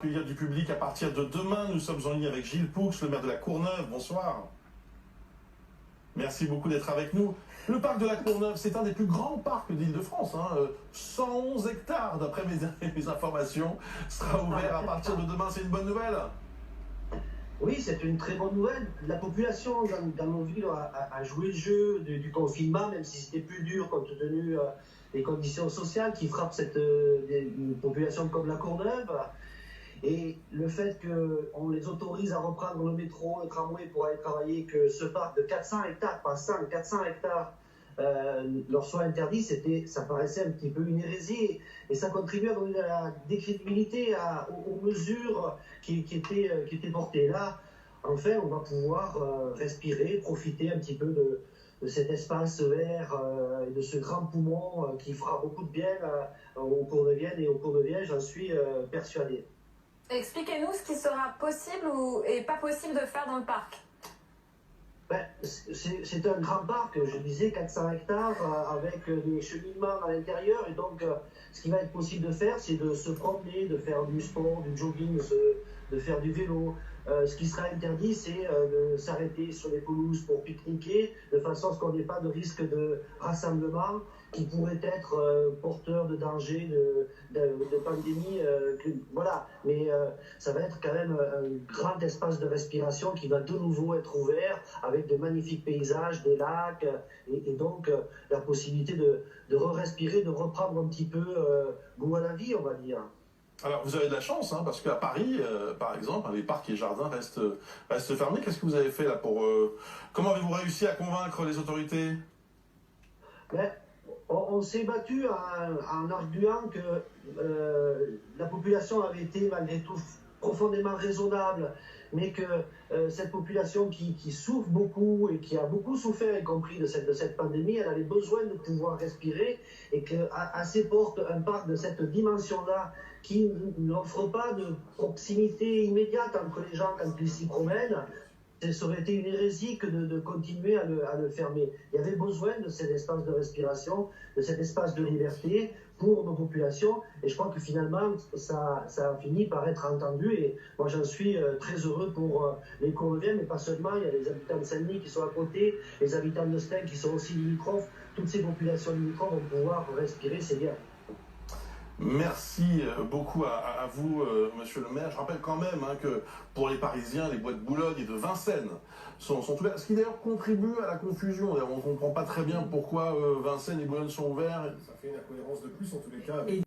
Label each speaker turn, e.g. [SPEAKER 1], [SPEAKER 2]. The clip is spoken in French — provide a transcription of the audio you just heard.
[SPEAKER 1] Accueillir du public à partir de demain. Nous sommes en ligne avec Gilles Poux, le maire de la Courneuve. Bonsoir. Merci beaucoup d'être avec nous. Le parc de la Courneuve, c'est un des plus grands parcs d'Île-de-France. 111 hectares, d'après mes informations, sera ouvert à partir de demain. C'est une bonne nouvelle?
[SPEAKER 2] Oui, c'est une très bonne nouvelle. La population dans nos villes a joué le jeu du confinement, même si c'était plus dur compte tenu des conditions sociales qui frappent une population comme la Courneuve. Et le fait qu'on les autorise à reprendre le métro, le tramway pour aller travailler, que ce parc de 400 hectares, pas 100, 400 hectares, leur soit interdit, ça paraissait un petit peu une hérésie. Et ça contribue à donner de la décrédibilité aux mesures qui étaient portées. Là, enfin, on va pouvoir respirer, profiter un petit peu de cet espace vert et de ce grand poumon qui fera beaucoup de bien aux Courneuviennes et aux Courneuviens, j'en suis persuadé.
[SPEAKER 3] Expliquez-nous ce qui sera possible et pas possible de faire dans le parc.
[SPEAKER 2] C'est un grand parc, je disais 400 hectares avec des cheminements à l'intérieur. Et donc, ce qui va être possible de faire, c'est de se promener, de faire du sport, du jogging, de faire du vélo. Ce qui sera interdit, c'est de s'arrêter sur les pelouses pour pique-niquer, de façon à ce qu'on n'ait pas de risque de rassemblement qui pourrait être porteur de danger, de pandémie. Voilà, mais ça va être quand même un grand espace de respiration qui va de nouveau être ouvert avec de magnifiques paysages, des lacs, et donc la possibilité de re-respirer, de reprendre un petit peu goût à la vie, on va dire.
[SPEAKER 1] Alors, vous avez de la chance, parce qu'à Paris, par exemple, les parcs et jardins restent fermés. Qu'est-ce que vous avez fait là pour... Comment avez-vous réussi à convaincre les autorités?
[SPEAKER 2] On s'est battu en arguant que la population avait été malgré tout profondément raisonnable, mais que cette population qui souffre beaucoup et qui a beaucoup souffert, y compris de cette pandémie, elle avait besoin de pouvoir respirer, et qu'à ses portes, un parc de cette dimension-là, qui n'offre pas de proximité immédiate entre les gens quand ils s'y promènent, ça aurait été une hérésie que de continuer à le fermer. Il y avait besoin de cet espace de respiration, de cet espace de liberté pour nos populations, et je crois que finalement ça a fini par être entendu, et moi j'en suis très heureux pour les Courneuviens, mais pas seulement. Il y a les habitants de Saint-Denis qui sont à côté, les habitants de Stein qui sont aussi limitrophes. Toutes ces populations limitrophes vont pouvoir respirer, c'est bien.
[SPEAKER 1] Merci beaucoup à vous, monsieur le maire. Je rappelle quand même que pour les Parisiens, les bois de Boulogne et de Vincennes sont ouverts, ce qui d'ailleurs contribue à la confusion. On ne comprend pas très bien pourquoi Vincennes et Boulogne sont ouverts.
[SPEAKER 4] Ça fait une incohérence de plus en tous les cas.